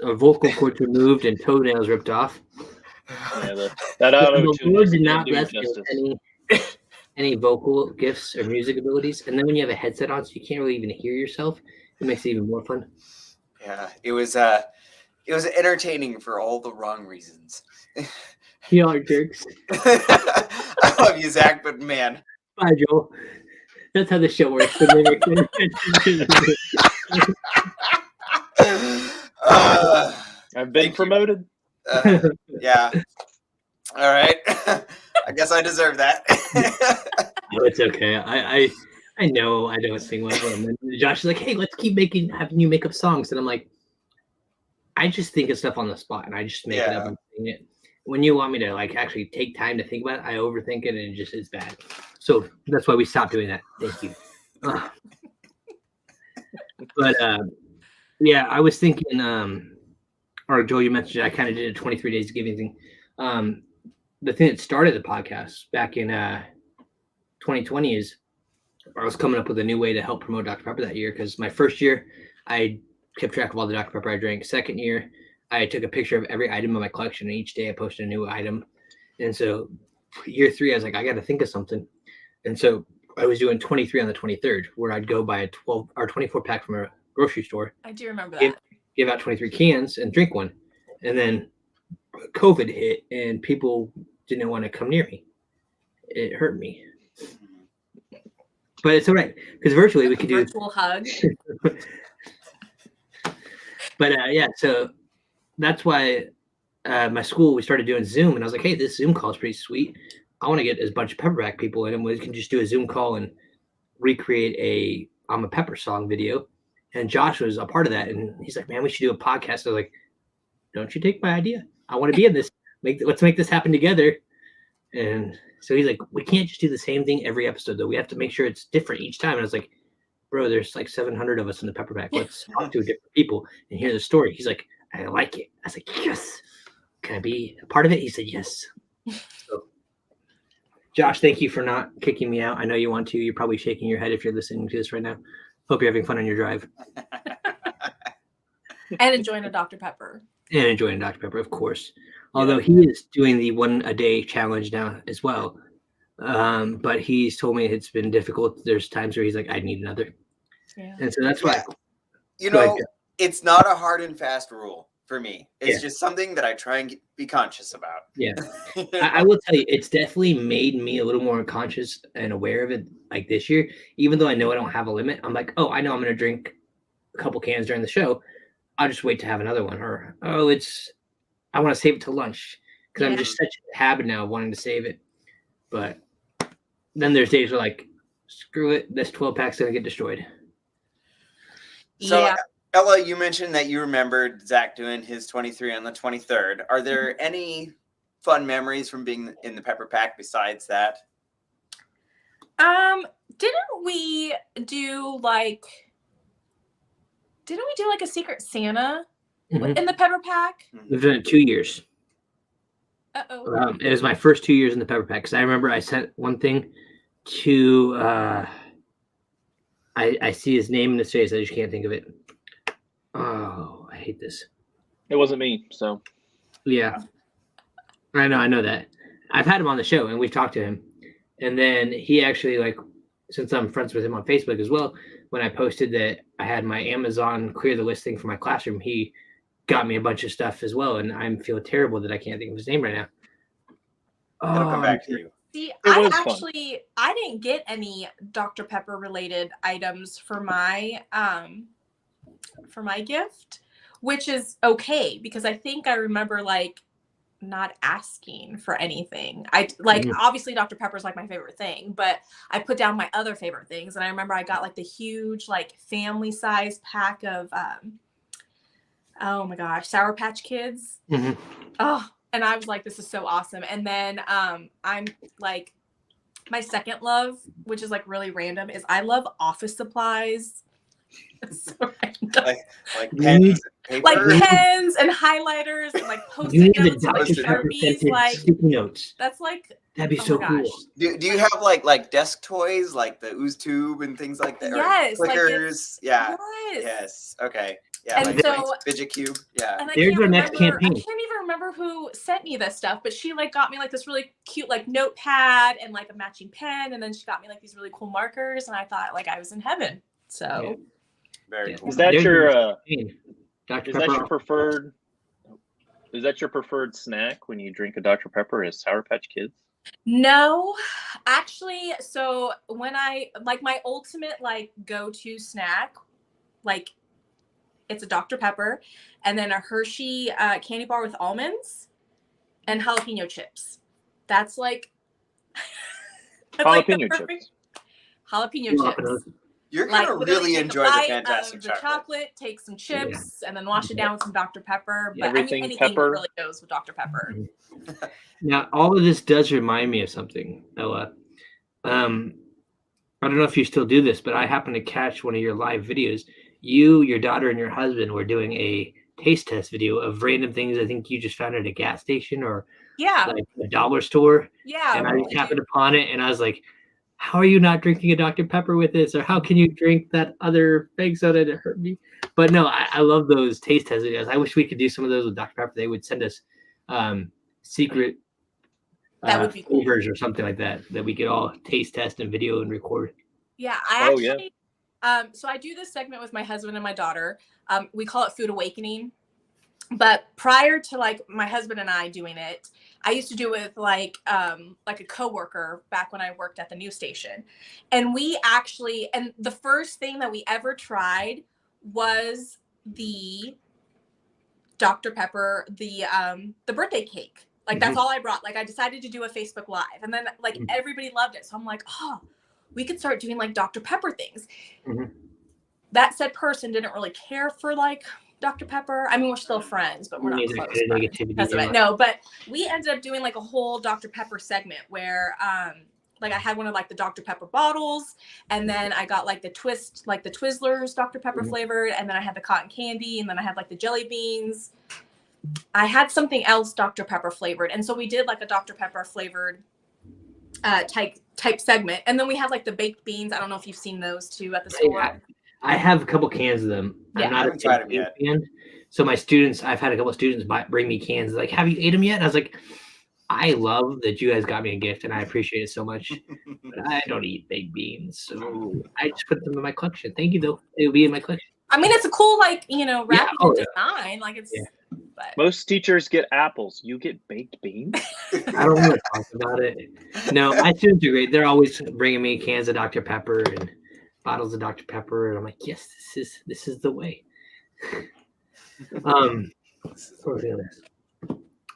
removed and toenails ripped off. Yeah, that auto The tune Lord did not do bless me justice. with any vocal gifts or music abilities. And then when you have a headset on, so you can't really even hear yourself, it makes it even more fun. Yeah, it was entertaining for all the wrong reasons. Y'all are jerks. I love you, Zach, but man, Bye, Joel. That's how the show works. I've been Thank you. promoted. Yeah. All right. I guess I deserve that. No, it's okay. I know I don't sing well. And then Josh is like, hey, let's keep having you make up songs. And I'm like, I just think of stuff on the spot and I just make it up and sing it. When you want me to like actually take time to think about it, I overthink it and it just is bad. So that's why we stopped doing that. Thank you. But yeah, I was thinking, or Joel, you mentioned I kind of did a 23 days of giving thing. The thing that started the podcast back in 2020 is I was coming up with a new way to help promote Dr. Pepper that year, because my first year I kept track of all the Dr. Pepper I drank. Second year, I took a picture of every item in my collection, and each day I posted a new item. And so year 3, I was like, I got to think of something. And so I was doing 23 on the 23rd, where I'd go buy a 12 or 24 pack from a grocery store, I do remember that. give out 23 cans and drink one. And then COVID hit and people didn't want to come near me. It hurt me. But it's all right, because virtually we could do. Virtual hug. But yeah, so that's why my school, we started doing Zoom, and I was like, hey, this Zoom call is pretty sweet. I want to get as bunch of Pepperback people in, and we can just do a Zoom call and recreate a I'm a Pepper song video. And Josh was a part of that, and he's like, man, we should do a podcast. I was like, don't you take my idea. I want to be in this. Let's make this happen together. And so he's like, we can't just do the same thing every episode, though. We have to make sure it's different each time. And I was like, bro, there's like 700 of us in the Pepper Pack. Let's talk to different people and hear the story. He's like, I like it. I was like, yes. Can I be a part of it? He said, yes. So, Josh, thank you for not kicking me out. I know you want to. You're probably shaking your head if you're listening to this right now. Hope you're having fun on your drive. And enjoying a Dr. Pepper. And enjoying Dr. Pepper, of course. Although he is doing the 1 a day challenge now as well. But he's told me it's been difficult. There's times where he's like, I need another. Yeah. And so that's why. You know, it's not a hard and fast rule for me. It's just something that I try and be conscious about. Yeah. I will tell you, it's definitely made me a little more conscious and aware of it like this year. Even though I know I don't have a limit, I'm like, oh, I know I'm going to drink a couple cans during the show. I'll just wait to have another one. Or, oh, I want to save it till lunch. Because I'm just such a habit now of wanting to save it. But then there's days where like, screw it, this 12-pack's going to get destroyed. So, Ella, you mentioned that you remembered Zach doing his 23 on the 23rd. Are there any fun memories from being in the Pepper Pack besides that? Didn't we do like a Secret Santa in the Pepper Pack? We've done it 2 years. Uh-oh. It was my first 2 years in the Pepper Pack because I remember I sent one thing to I see his name in his face. I just can't think of it. Oh, I hate this. It wasn't me, so. Yeah. I know that. I've had him on the show and we've talked to him. And then he actually, like, since I'm friends with him on Facebook as well, when I posted that I had my Amazon clear the listing for my classroom, he got me a bunch of stuff as well. And I feel terrible that I can't think of his name right now. It'll come back to you. See, I didn't get any Dr. Pepper related items for my gift, which is okay because I think I remember like not asking for anything. I like obviously Dr. Pepper is like my favorite thing, but I put down my other favorite things, and I remember I got like the huge like family size pack of oh my gosh, Sour Patch Kids. Oh. And I was like, this is so awesome. And then I'm like, my second love, which is like really random, is I love office supplies. So like pens and paper. Like pens and highlighters and like post-it notes and like Sharpies. Like sticky notes. That's like, that'd be so cool. Do you have like desk toys like the ooze tube and things like that? Yes. Clickers. Like Yes. Okay. Yeah, and like, so, like Fidget Cube. Yeah. And there's our next campaign. I can't even remember who sent me this stuff, but she like got me like this really cute like notepad and like a matching pen, and then she got me like these really cool markers, and I thought like I was in heaven. So very cool. Is that your Dr. is that your preferred snack when you drink a Dr. Pepper is Sour Patch Kids? No, actually, so when I like my ultimate like go-to snack, like it's a Dr. Pepper and then a Hershey candy bar with almonds and jalapeno chips. That's like jalapeno chips. Jalapeno chips. You're gonna really enjoy the fantastic chocolate. Take some chips and then wash it down with some Dr. Pepper. But anything pepper really goes with Dr. Pepper. Now, all of this does remind me of something, Ella. I don't know if you still do this, but I happened to catch one of your live videos. You, your daughter, and your husband were doing a taste test video of random things. I think you just found at a gas station or like a dollar store. Yeah. And I just happened upon it, and I was like, how are you not drinking a Dr. Pepper with this? Or how can you drink that other fake soda that hurt me? But no, I love those taste test videos. I wish we could do some of those with Dr. Pepper. They would send us secret that would be cool. flavors or something like that we could all taste test and video and record. Yeah, I actually so I do this segment with my husband and my daughter. We call it Food Awakening. But prior to like my husband and I doing it, I used to do it with like a coworker back when I worked at the news station. And and the first thing that we ever tried was the Dr. Pepper, the birthday cake. Like that's all I brought. Like I decided to do a Facebook Live, and then like everybody loved it. So I'm like, oh, we could start doing like Dr. Pepper things. That said person didn't really care for like Dr. Pepper. I mean, we're still friends, but we're not Neither close kind of friends negativity because of it. there. No, but we ended up doing like a whole Dr. Pepper segment where like I had one of like the Dr. Pepper bottles, and then I got like the Twizzlers Dr. Pepper flavored, and then I had the cotton candy, and then I had like the jelly beans. I had something else Dr. Pepper flavored, and so we did like a Dr. Pepper flavored type segment, and then we had like the baked beans. I don't know if you've seen those too at the store. I have a couple cans of them. Yeah. I'm not I haven't tried them yet. fan. So my students, I've had a couple of students bring me cans. Like, have you ate them yet? And I was like, I love that you guys got me a gift, and I appreciate it so much. But I don't eat baked beans, so I just put them in my collection. Thank you, though. It'll be in my collection. I mean, it's a cool like wrapping oh, design. Like it's. Yeah. But Most teachers get apples. You get baked beans. I don't want to talk about it. No, my students are great. They're always bringing me cans of Dr. Pepper and bottles of Dr. Pepper, and I'm like, yes, this is the way. What was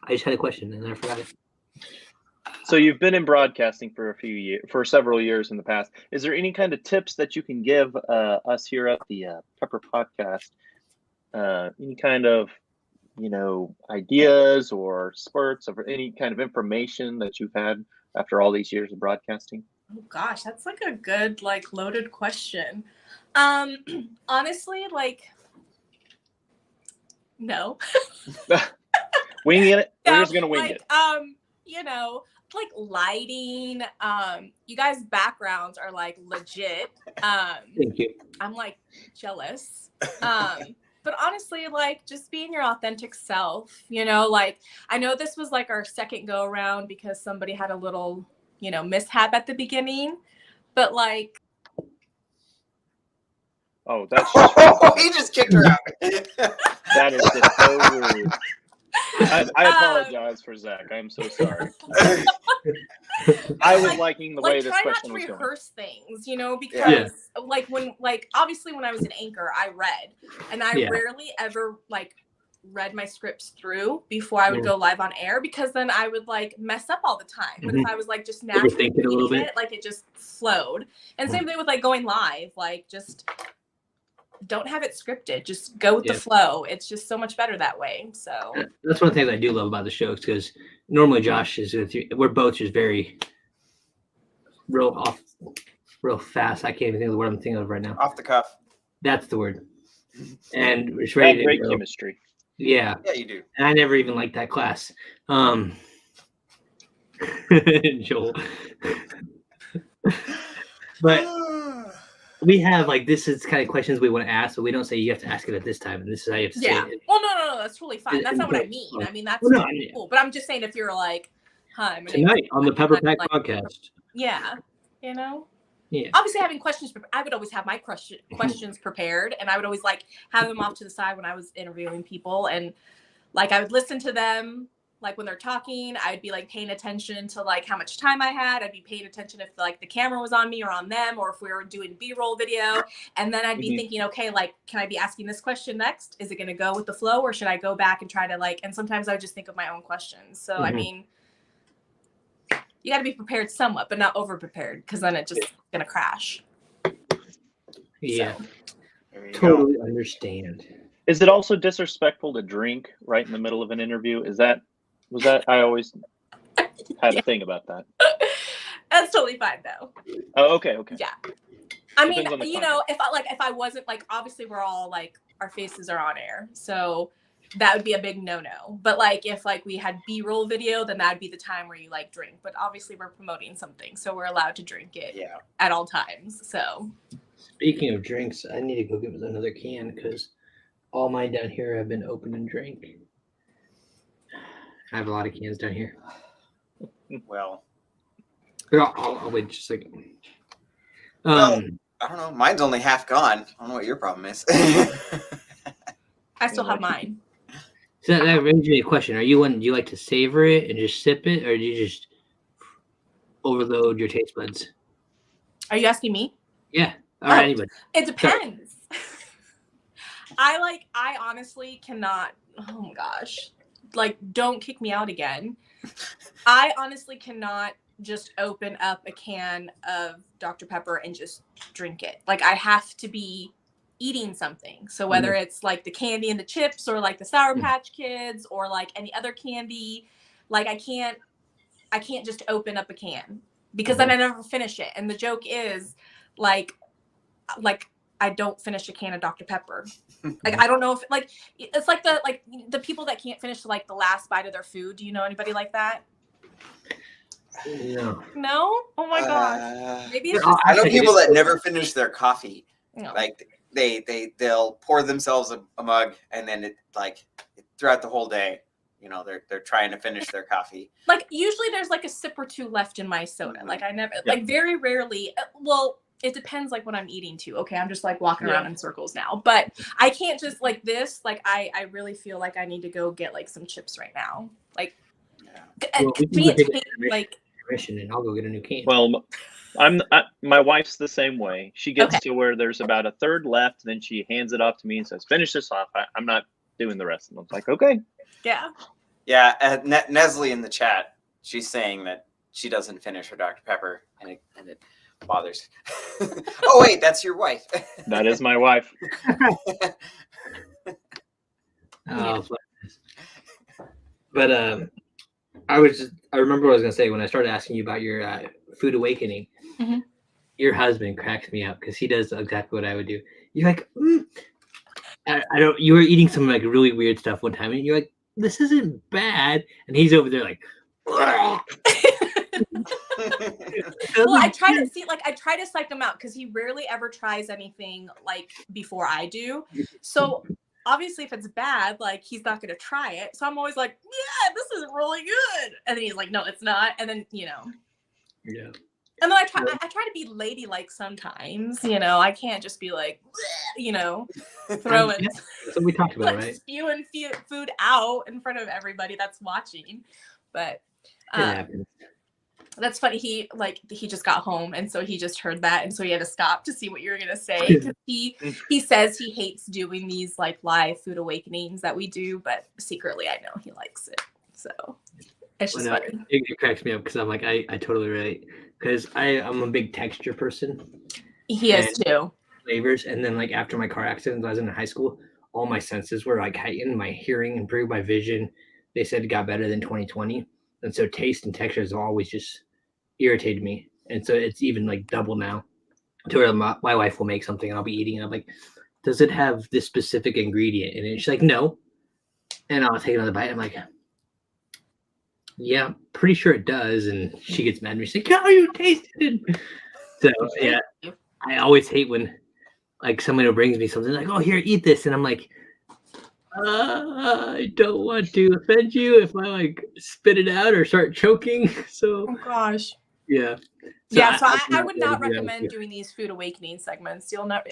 I just had a question and I forgot it. So you've been in broadcasting for several years in the past. Is there any kind of tips that you can give us here at the Pepper Podcast? Any kind of ideas or spurts of any kind of information that you've had after all these years of broadcasting? oh gosh, that's like a good like loaded question. Honestly, like no. Winging it. We're Yeah, just gonna wing like, it. Like lighting. You guys' backgrounds are like legit. Thank you. I'm like jealous. But honestly, like just being your authentic self, like I know this was like our second go around because somebody had a little, mishap at the beginning, but like. Oh, that's he just kicked her out. that is just so rude. I apologize for Zach. I'm so sorry. I was liking the way this question was going. Try not to going. rehearse things, because obviously when I was an anchor, I read, and I rarely ever like read my scripts through before I would go live on air, because then I would like mess up all the time. But if I was like just naturally reading it, like it just flowed. And same thing with like going live, like just don't have it scripted, just go with the flow. It's just so much better that way. So that's one thing I do love about the show, because normally Josh is we're both just very real fast. I can't even think of the word I'm thinking of right now. Off the cuff. That's the word. And it's ready to Great go. chemistry. Yeah. Yeah, you do. And I never even liked that class. Joel. But we have like, this is kind of questions we want to ask, but we don't say you have to ask it at this time, and this is how you have to say it. Well, no, that's totally fine. That's not what I mean. I mean, that's cool. But I'm just saying, if you're like, hi, tonight on the Pepper Pack podcast. Yeah. Yeah. Obviously, having questions, I would always have my questions prepared, and I would always like have them off to the side when I was interviewing people, and like I would listen to them. Like when they're talking, I'd be like paying attention to like how much time I had. I'd be paying attention if like the camera was on me or on them, or if we were doing B-roll video. And then I'd be thinking, okay, like, can I be asking this question next? Is it going to go with the flow, or should I go back and try to like, and sometimes I would just think of my own questions. So, I mean, you got to be prepared somewhat, but not over prepared, because then it just going to crash. Yeah. So, totally understand. Is it also disrespectful to drink right in the middle of an interview? Was that I always had a thing about that. That's totally fine though. Oh, okay. Yeah. I mean, if I wasn't like, obviously we're all like, our faces are on air, so that would be a big no-no. But like, if like we had B-roll video, then that'd be the time where you like drink. But obviously we're promoting something, so we're allowed to drink it at all times. So speaking of drinks, I need to go get another can, because all mine down here have been opened and drank. I have a lot of cans down here. Well, I'll wait just a second. I don't know. Mine's only half gone. I don't know what your problem is. I still have mine. So that brings me a question. Do you like to savor it and just sip it, or do you just overload your taste buds? Are you asking me? Yeah. All right, anybody. It depends. I honestly cannot, oh my gosh, like, don't kick me out again. I honestly cannot just open up a can of Dr. Pepper and just drink it. Like, I have to be eating something. So whether it's like the candy and the chips or like the Sour Patch Kids or like any other candy, like I can't just open up a can because then I never finish it. And the joke is like I don't finish a can of Dr. Pepper. Like I don't know if like it's like the people that can't finish like the last bite of their food. Do you know anybody like that? No. No? Oh my gosh. Maybe it's just I know people that never finish their coffee. No. Like they'll pour themselves a mug and then it like throughout the whole day, you know, they're trying to finish their coffee. Like usually there's like a sip or two left in my soda. Like I never like very rarely. Well, it depends like what I'm eating too. Okay, I'm just like walking around in circles now. But I can't just like this. Like I really feel like I need to go get like some chips right now. Like Well, like permission and I'll go get a new can. Well, my wife's the same way. She gets to where there's about a third left, then she hands it off to me and says, "Finish this off. I'm not doing the rest." And I'm like, "Okay." Yeah. Yeah, Nestle in the chat, she's saying that she doesn't finish her Dr. Pepper, and it bothers. Oh wait, that's your wife. That is my wife. But I remember what I was gonna say when I started asking you about your food awakening. Mm-hmm. Your husband cracks me up because he does exactly what I would do. You're like, I don't. You were eating some like really weird stuff one time, and you're like, "This isn't bad," and he's over there like. Well, I try to psych him out because he rarely ever tries anything like before I do. So obviously, if it's bad, like he's not gonna try it. So I'm always like, "Yeah, this is really good," and then he's like, "No, it's not," and then Yeah. And then I try to be ladylike sometimes. I can't just be like, throwing. So we talked about like right. Spewing food out in front of everybody that's watching, but. That's funny. He just got home, and so he just heard that, and so he had to stop to see what you were gonna say. He says he hates doing these like live food awakenings that we do, but secretly I know he likes it. So it's just funny. It cracks me up because I'm like I totally relate because I'm a big texture person. He is too. Flavors, and then like after my car accident, when I was in high school, all my senses were like heightened. My hearing improved, my vision. They said it got better than 2020. And so taste and textures have always just irritated me. And so it's even like double now to where my wife will make something and I'll be eating and I'm like, does it have this specific ingredient? And she's like, no. And I'll take another bite. I'm like, yeah, I'm pretty sure it does. And she gets mad at me. She's like, oh, you tasted it. So yeah, I always hate when like somebody brings me something like, oh, here, eat this. And I'm like, I don't want to offend you if I like spit it out or start choking. So oh gosh. Yeah. So I would not recommend doing these food awakening segments. You'll never.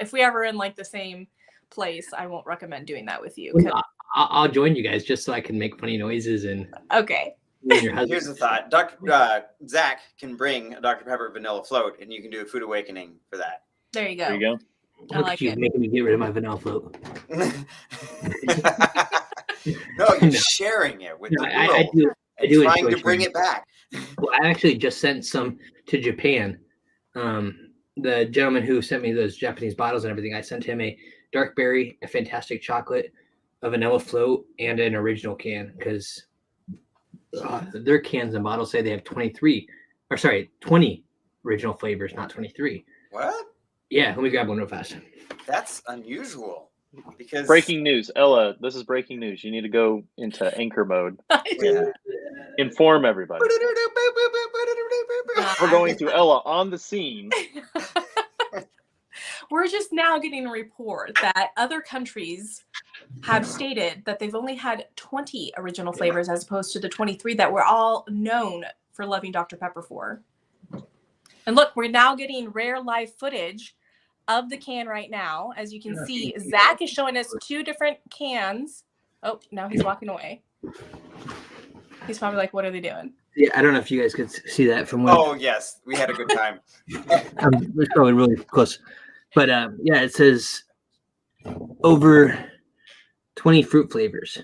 If we ever in like the same place, I won't recommend doing that with you. I'll join you guys just so I can make funny noises and. Okay. Here's a thought. Zach can bring a Dr. Pepper vanilla float, and you can do a food awakening for that. There you go. There you go. I like it. Making me get rid of my vanilla float. No, you're sharing it with the world. I do trying to bring it back. Well, I actually just sent some to Japan. The gentleman who sent me those Japanese bottles and everything, I sent him a dark berry, a fantastic chocolate, a vanilla float, and an original can because their cans and bottles say they have 20 original flavors, not 23. What? Yeah, let me grab one real fast. That's unusual. Because breaking news, Ella. This is breaking news. You need to go into anchor mode. Yeah. Inform everybody. We're going to Ella on the scene. We're just now getting a report that other countries have stated that they've only had 20 original flavors as opposed to the 23 that we're all known for loving Dr. Pepper for. And look, we're now getting rare live footage of the can right now. As you can see, Zach is showing us two different cans. Oh, now he's walking away. He's probably like, what are they doing? Yeah, I don't know if you guys could see that from where. Oh, yes. We had a good time. It's probably really close. But yeah, it says over 20 fruit flavors.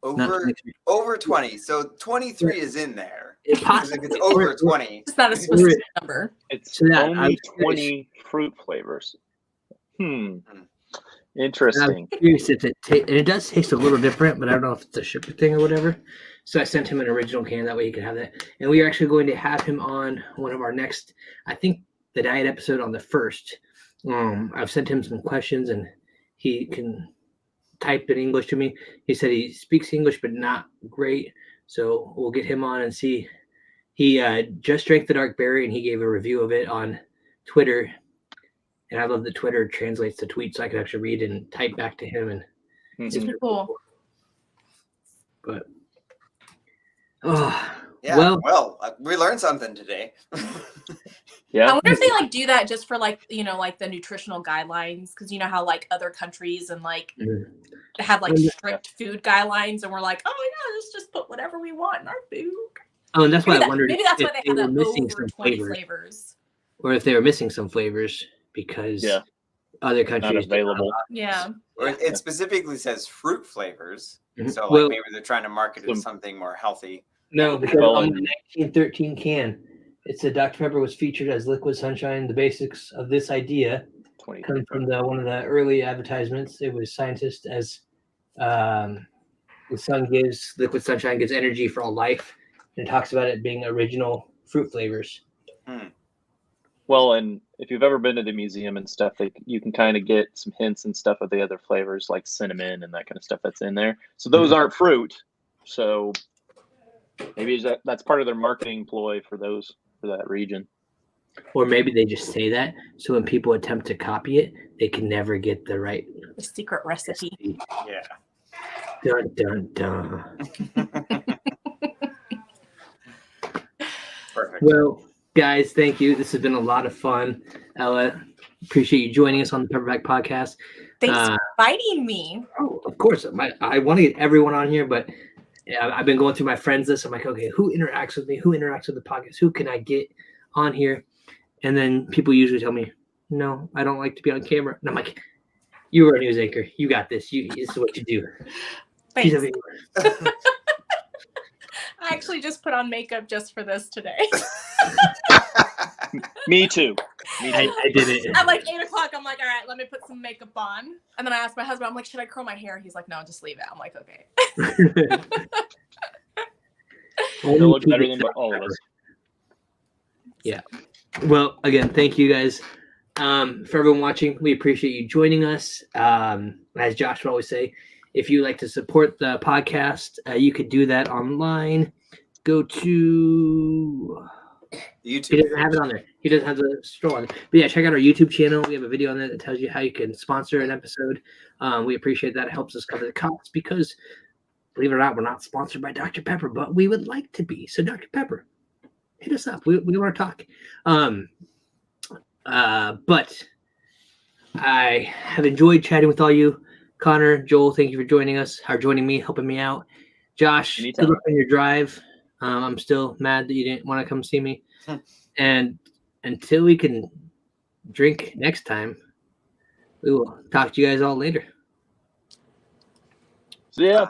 Over 20. So 23 is in there. If it's over 20. It's not a specific number. It's only 20 fruit flavors. Interesting. I'm curious if it does taste a little different, but I don't know if it's a sugar thing or whatever. So I sent him an original can, that way he could have that. And we are actually going to have him on one of our next, I think, the diet episode on the 1st. I've sent him some questions, and he can type in English to me. He said he speaks English, but not great. So we'll get him on and see. He just drank the dark berry, and he gave a review of it on Twitter. And I love that Twitter translates the tweet, so I can actually read and type back to him. And Mhm. Super cool. But Yeah. well, We learned something today. Yeah. I wonder if they like do that just for like, you know, like the nutritional guidelines, because you know how like other countries and like have like strict food guidelines, and we're like, oh yeah, let's just put whatever we want in our food. Oh, and that's why I wondered Maybe that's if why they have were that missing over some 20 flavors, flavors. or if they were missing some flavors because other countries Not available. Yeah. Or it specifically says fruit flavors. Mhm. So Well- like maybe they're trying to market it as something more healthy. No, because Well, on the 1913 can, it said Dr. Pepper was featured as liquid sunshine. The basics of this idea 20. come from one of the early advertisements. It was scientists as the liquid sunshine gives energy for all life, and it talks about it being original fruit flavors. Well, and if you've ever been to the museum and stuff, you can kind of get some hints and stuff of the other flavors like cinnamon and that kind of stuff that's in there. So those aren't fruit. So maybe that's part of their marketing ploy for that region. Or maybe they just say that so when people attempt to copy it, they can never get the right The secret recipe. Yeah. Dun dun dun. Perfect. Well, guys, thank you. This has been a lot of fun. Ella, appreciate you joining us on the Pepperback Podcast. Thanks for inviting me. Oh, of course. I want to get everyone on here, but I've been going through my friends list. I'm like, okay, who interacts with me? Who interacts with the podcast? Who can I get on here? And then people usually tell me, no, I don't like to be on camera. And I'm like, you are a news anchor. You got this. This is what you do. Thanks. I actually just put on makeup just for this today. Me too. I did it. At like 8:00, I'm like, all right, let me put some makeup on. And then I asked my husband, I'm like, should I curl my hair? He's like, no, just leave it. I'm like, okay. They'll look better than all of us. Yeah. Well, again, thank you guys. For everyone watching, we appreciate you joining us. As Josh would always say, if you like to support the podcast, you could do that online. Go to YouTube. He doesn't have it on there. He doesn't have the scroll on it. But yeah, check out our YouTube channel. We have a video on there that tells you how you can sponsor an episode. We appreciate that. It helps us cover the costs because, believe it or not, we're not sponsored by Dr. Pepper, but we would like to be. So Dr. Pepper, hit us up. We want to talk. But I have enjoyed chatting with all you. Connor, Joel, thank you for joining us, or joining me, helping me out. Josh, Anytime. good luck on your drive. I'm still mad that you didn't want to come see me. And until we can drink next time, we will talk to you guys all later. So yeah.